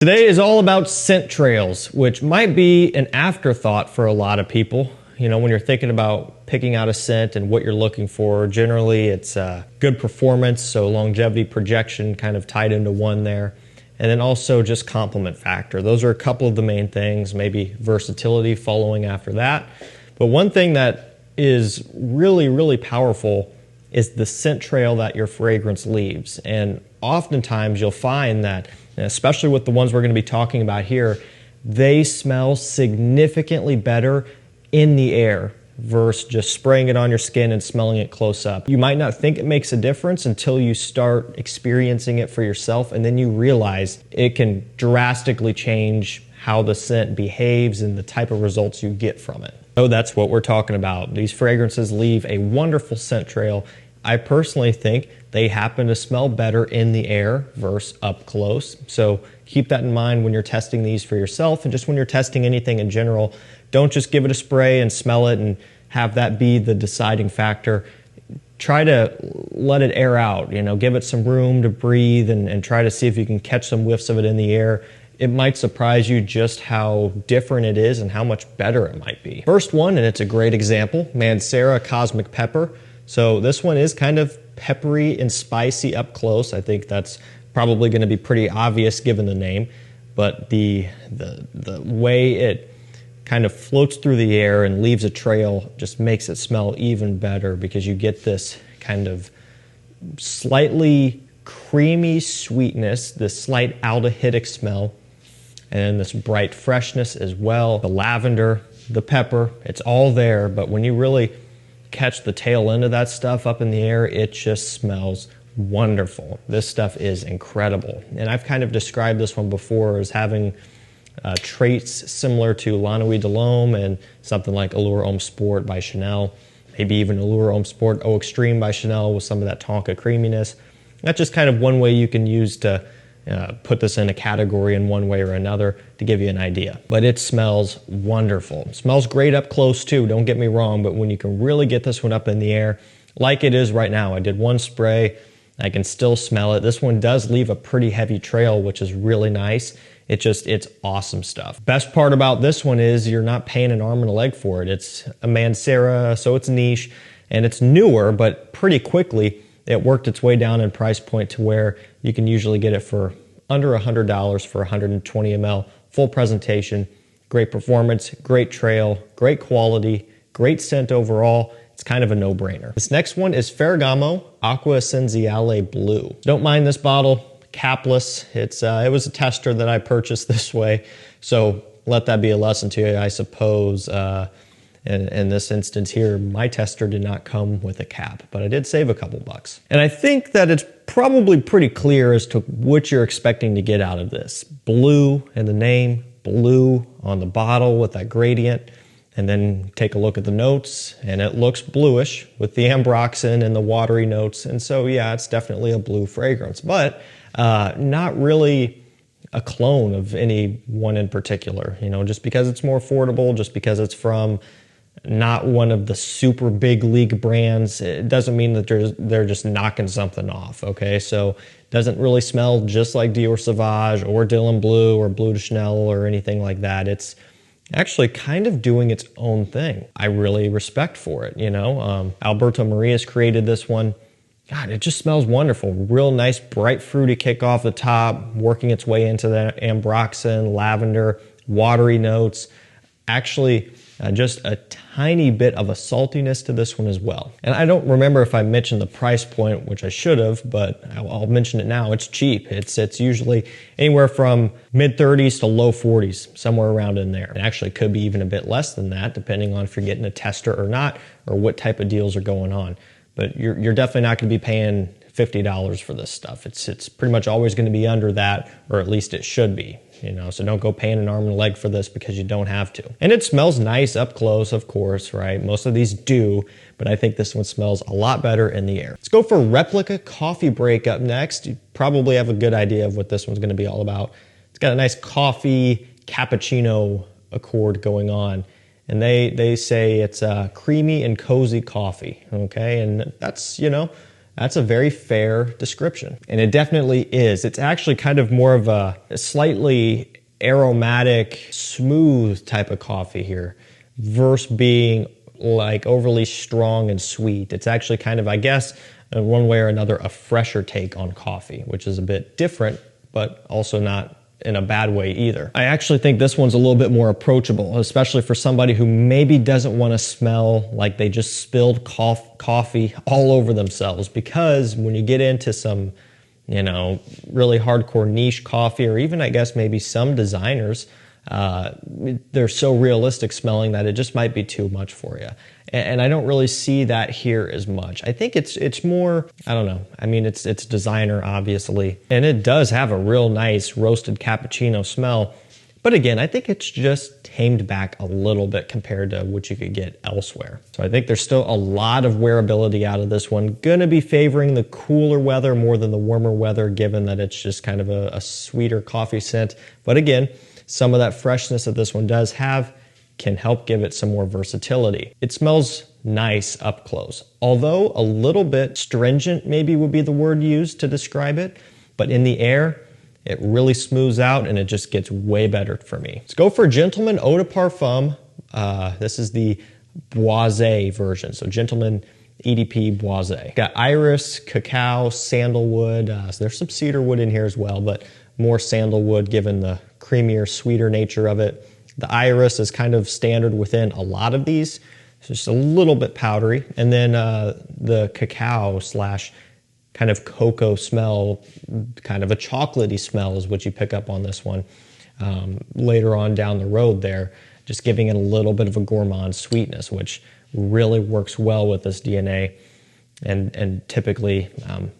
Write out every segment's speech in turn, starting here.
Today is all about scent trails, which might be an afterthought for a lot of people. You know, when you're thinking about picking out a scent and what you're looking for, generally it's good performance, so longevity, projection kind of tied into one there. And then also just complement factor. Those are a couple of the main things, maybe versatility following after that. But one thing that is really, really powerful is the scent trail that your fragrance leaves. And oftentimes you'll find that, especially with the ones we're going to be talking about here, they smell significantly better in the air versus just spraying it on your skin and smelling it close up. You might not think it makes a difference until you start experiencing it for yourself, and then you realize it can drastically change how the scent behaves and the type of results you get from it. So that's what we're talking about. These fragrances leave a wonderful scent trail. I personally think they happen to smell better in the air versus up close. So keep that in mind when you're testing these for yourself, and just when you're testing anything in general. Don't just give it a spray and smell it and have that be the deciding factor. Try to let it air out, you know, give it some room to breathe and try to see if you can catch some whiffs of it in the air. It might surprise you just how different it is and how much better it might be. First one, and it's a great example, Mancera Cosmic Pepper. So this one is kind of peppery and spicy up close. I think that's probably going to be pretty obvious given the name, but the way it kind of floats through the air and leaves a trail just makes it smell even better, because you get this kind of slightly creamy sweetness, this slight aldehydic smell, and this bright freshness as well. The lavender, the pepper, it's all there, but when you really catch the tail end of that stuff up in the air, it just smells wonderful. This stuff is incredible. And I've kind of described this one before as having traits similar to La Nuit de l'Homme and something like Allure Homme Sport by Chanel, maybe even Allure Homme Sport Eau Extreme by Chanel with some of that tonka creaminess. That's just kind of one way you can use to put this in a category in one way or another to give you an idea. But it smells wonderful. It smells great up close too, don't get me wrong, but when you can really get this one up in the air, like it is right now. I did one spray, I can still smell it. This one does leave a pretty heavy trail, which is really nice. It's awesome stuff. Best part about this one is you're not paying an arm and a leg for it. It's a Mancera, so it's niche, and it's newer, but pretty quickly it worked its way down in price point to where you can usually get it for under $100 for 120 ml, full presentation, great performance, great trail, great quality, great scent overall. It's kind of a no-brainer. This next one is Ferragamo Acqua Essenziale Bleu. Don't mind this bottle. Capless. It was a tester that I purchased this way, so let that be a lesson to you, I suppose. In this instance here, my tester did not come with a cap, but I did save a couple bucks. And I think that it's probably pretty clear as to what you're expecting to get out of this. Blue in the name, blue on the bottle with that gradient, and then take a look at the notes, and it looks bluish with the ambroxan and the watery notes. And so, yeah, it's definitely a blue fragrance, but not really a clone of any one in particular. You know, just because it's more affordable, just because it's from not one of the super big league brands, it doesn't mean that they're just knocking something off, okay? So it doesn't really smell just like Dior Sauvage or Dylan Blue or Bleu de Chanel or anything like that. It's actually kind of doing its own thing. I really respect for it, you know? Alberto Marias created this one. God, it just smells wonderful. Real nice, bright, fruity kick off the top, working its way into that ambroxan, lavender, watery notes. Actually, just a tiny bit of a saltiness to this one as well. And I don't remember if I mentioned the price point, which I should have, but I'll mention it now. It's cheap. It's usually anywhere from mid-30s to low 40s, somewhere around in there. It actually could be even a bit less than that, depending on if you're getting a tester or not, or what type of deals are going on. But you're definitely not going to be paying $50 for this stuff. It's pretty much always going to be under that, or at least it should be. You know, so don't go paying an arm and a leg for this because you don't have to. And it smells nice up close, of course, right? Most of these do, but I think this one smells a lot better in the air. Let's go for Replica Coffee Break up next. You probably have a good idea of what this one's going to be all about. It's got a nice coffee cappuccino accord going on. And they say it's creamy and cozy coffee, okay? And that's, you know, that's a very fair description. And it definitely is. It's actually kind of more of a slightly aromatic, smooth type of coffee here versus being like overly strong and sweet. It's actually kind of, I guess, in one way or another, a fresher take on coffee, which is a bit different, but also not in a bad way either. I actually think this one's a little bit more approachable, especially for somebody who maybe doesn't want to smell like they just spilled coffee all over themselves, because when you get into some, you know, really hardcore niche coffee, or even I guess maybe some designers, they're so realistic smelling that it just might be too much for you. And I don't really see that here as much. I think it's more, I don't know. I mean, it's designer, obviously. And it does have a real nice roasted cappuccino smell. But again, I think it's just tamed back a little bit compared to what you could get elsewhere. So I think there's still a lot of wearability out of this one. Gonna be favoring the cooler weather more than the warmer weather, given that it's just kind of a sweeter coffee scent. But again, some of that freshness that this one does have can help give it some more versatility. It smells nice up close, although a little bit stringent maybe would be the word used to describe it, but in the air, it really smooths out and it just gets way better for me. Let's go for Gentleman Eau de Parfum. This is the Boisee version, so Gentleman EDP Boisee. Got iris, cacao, sandalwood. So there's some cedar wood in here as well, but more sandalwood given the creamier, sweeter nature of it. The iris is kind of standard within a lot of these. It's just a little bit powdery. And then the cacao slash kind of cocoa smell, kind of a chocolatey smell is what you pick up on this one later on down the road there, just giving it a little bit of a gourmand sweetness, which really works well with this DNA. And typically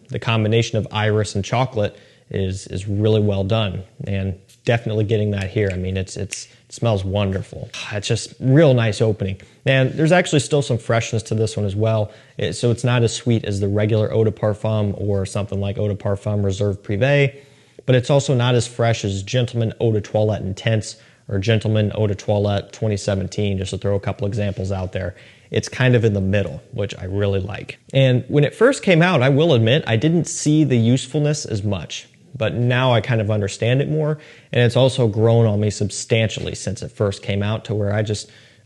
the combination of iris and chocolate is really well done, and definitely getting that here. I mean, it smells wonderful. It's just real nice opening. And there's actually still some freshness to this one as well. So it's not as sweet as the regular Eau de Parfum or something like Eau de Parfum Reserve Privé, but it's also not as fresh as Gentleman Eau de Toilette Intense or Gentleman Eau de Toilette 2017, just to throw a couple examples out there. It's kind of in the middle, which I really like. And when it first came out, I will admit, I didn't see the usefulness as much. But now I kind of understand it more, and it's also grown on me substantially since it first came out, to where I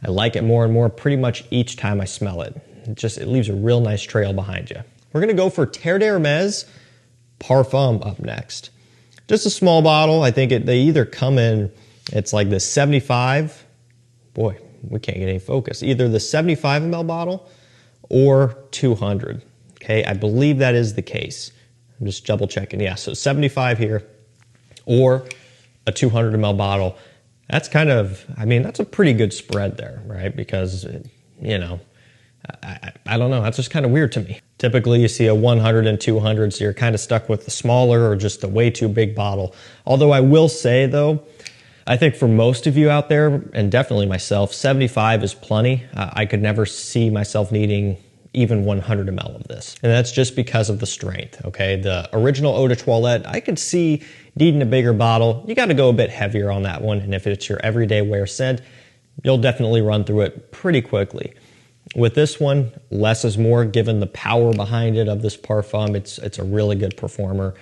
like it more and more pretty much each time I smell it. It leaves a real nice trail behind you. We're gonna go for Terre d'Hermès Parfum up next. Just a small bottle. I think they either come in, it's like the 75, boy, we can't get any focus, either the 75 ml bottle or 200, okay? I believe that is the case. I'm just double checking. Yeah, so 75 here or a 200 ml bottle. That's kind of, I mean, that's a pretty good spread there, right? Because, you know, I don't know. That's just kind of weird to me. Typically, you see a 100 and 200, so you're kind of stuck with the smaller or just the way too big bottle. Although I will say, though, I think for most of you out there, and definitely myself, 75 is plenty. I could never see myself needing even 100 ml of this. And that's just because of the strength, okay? The original Eau de Toilette, I could see needing a bigger bottle. You gotta go a bit heavier on that one, and if it's your everyday wear scent, you'll definitely run through it pretty quickly. With this one, less is more, given the power behind it of this Parfum. It's a really good performer.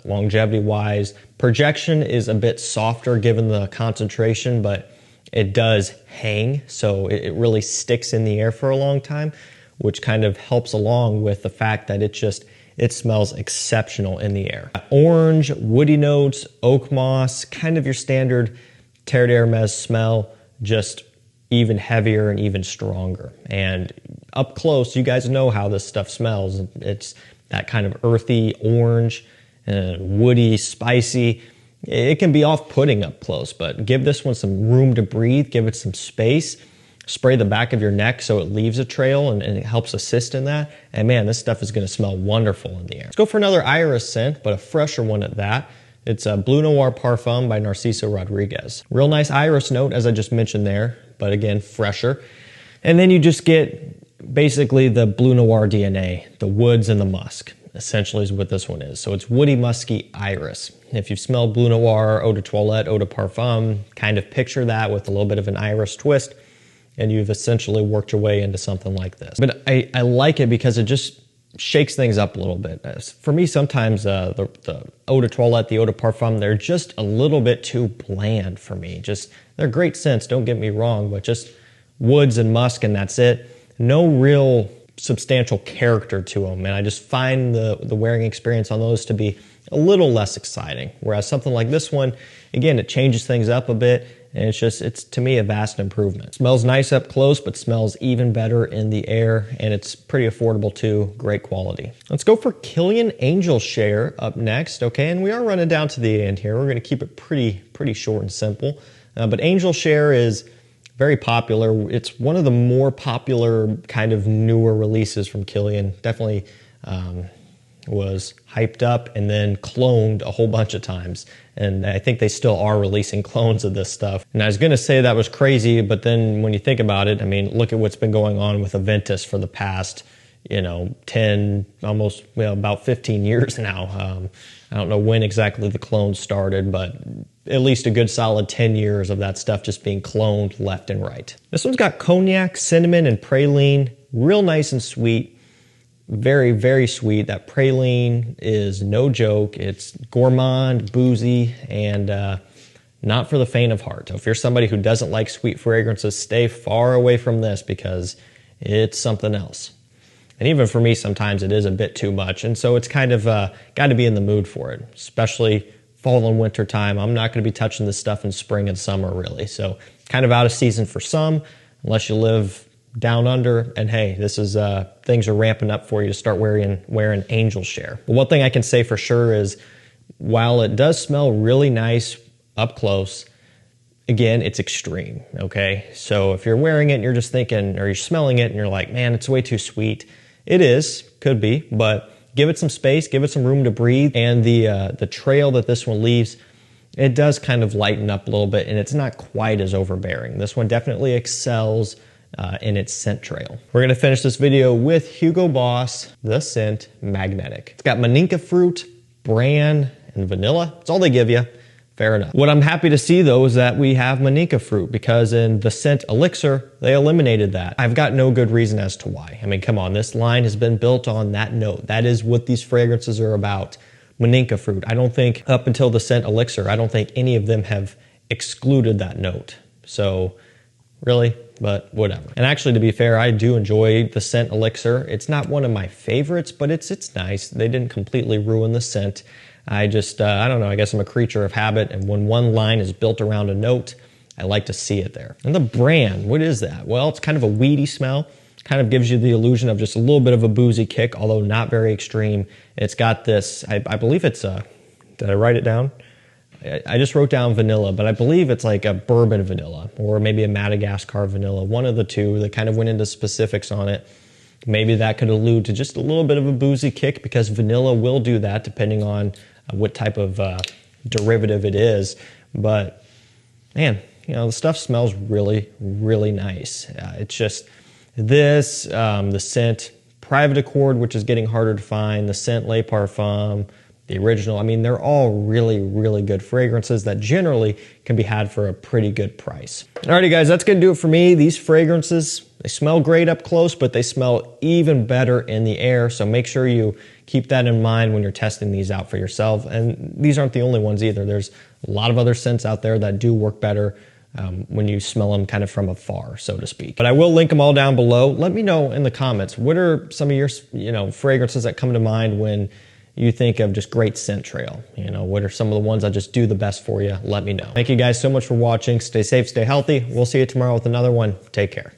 Longevity-wise, projection is a bit softer given the concentration, but it does hang, so it really sticks in the air for a long time, which kind of helps along with the fact that it smells exceptional in the air. Orange, woody notes, oak moss, kind of your standard Terre d'Hermès smell, just even heavier and even stronger. And up close, you guys know how this stuff smells. It's that kind of earthy orange, woody, spicy. It can be off-putting up close, but give this one some room to breathe, give it some space. Spray the back of your neck so it leaves a trail and it helps assist in that. And man, this stuff is gonna smell wonderful in the air. Let's go for another iris scent, but a fresher one at that. It's a Bleu Noir Parfum by Narciso Rodriguez. Real nice iris note, as I just mentioned there, but again, fresher. And then you just get basically the Bleu Noir DNA, the woods and the musk, essentially is what this one is. So it's woody, musky iris. If you've smelled Bleu Noir, Eau de Toilette, Eau de Parfum, kind of picture that with a little bit of an iris twist, and you've essentially worked your way into something like this. But I like it because shakes things up a little bit. For me, sometimes the eau de toilette, the eau de parfum, they're just a little bit too bland for me. Just, they're great scents, don't get me wrong, but just woods and musk and that's it. No real substantial character to them, and I just find the wearing experience on those to be a little less exciting. Whereas something like this one, again, it changes things up a bit, and it's to me a vast improvement. Smells nice up close, but smells even better in the air, and it's pretty affordable too, great quality. Let's go for Kilian Angel Share up next, okay? And we are running down to the end here. We're gonna keep it pretty short and simple. But Angel Share is very popular. It's one of the more popular kind of newer releases from Kilian. Definitely was hyped up and then cloned a whole bunch of times. And I think they still are releasing clones of this stuff. And I was gonna say that was crazy, but then when you think about it, I mean, look at what's been going on with Aventus for the past, 10, almost, about 15 years now. I don't know when exactly the clones started, but at least a good solid 10 years of that stuff just being cloned left and right. This one's got cognac, cinnamon, and praline. Real nice and sweet. Very sweet. That praline is no joke. It's gourmand, boozy, and not for the faint of heart. So if you're somebody who doesn't like sweet fragrances, stay far away from this because it's something else. And even for me, sometimes it is a bit too much. And so it's kind of got to be in the mood for it, especially fall and winter time. I'm not going to be touching this stuff in spring and summer, really. So kind of out of season for some, unless you live down under. And hey, this is things are ramping up for you to start wearing Angel Share. But one thing I can say for sure is, while it does smell really nice up close, again, it's extreme, okay? So if you're wearing it and you're just thinking, or you're smelling it and you're like, man, it's way too sweet. It is, could be, but give it some space, give it some room to breathe. And the trail that this one leaves, it does kind of lighten up a little bit, and it's not quite as overbearing. This one definitely excels in its scent trail. We're gonna finish this video with Hugo Boss, the scent Magnetic. It's got Maninka fruit, bran, and vanilla. That's all they give you. Fair enough. What I'm happy to see though is that we have Maninka fruit, because in the scent Elixir, they eliminated that. I've got no good reason as to why. I mean, come on, this line has been built on that note. That is what these fragrances are about. Maninka fruit. I don't think up until the scent Elixir, I don't think any of them have excluded that note. So really, but whatever. And actually, to be fair, I do enjoy the scent Elixir. It's not one of my favorites, but it's nice. They didn't completely ruin the scent. I just, I don't know, I guess I'm a creature of habit, and when one line is built around a note, I like to see it there. And the brand, what is that? Well, it's kind of a weedy smell. Kind of gives you the illusion of just a little bit of a boozy kick, although not very extreme. It's got this, I believe it's a, did I write it down? I just wrote down vanilla, but I believe it's like a bourbon vanilla, or maybe a Madagascar vanilla, one of the two. That kind of went into specifics on it. Maybe that could allude to just a little bit of a boozy kick, because vanilla will do that depending on what type of derivative it is. But man, the stuff smells really nice. It's just this, the scent Private Accord, which is getting harder to find, the scent Les Parfums, the original. I mean, they're all really good fragrances that generally can be had for a pretty good price. Alrighty guys, that's gonna do it for me. These fragrances, they smell great up close, but they smell even better in the air. So make sure you keep that in mind when you're testing these out for yourself. And these aren't the only ones either. There's a lot of other scents out there that do work better when you smell them kind of from afar, so to speak. But I will link them all down below. Let me know in the comments, what are some of your fragrances that come to mind when you think of just great scent trail? What are some of the ones that just do the best for you? Let me know. Thank you guys so much for watching. Stay safe, stay healthy. We'll see you tomorrow with another one. Take care.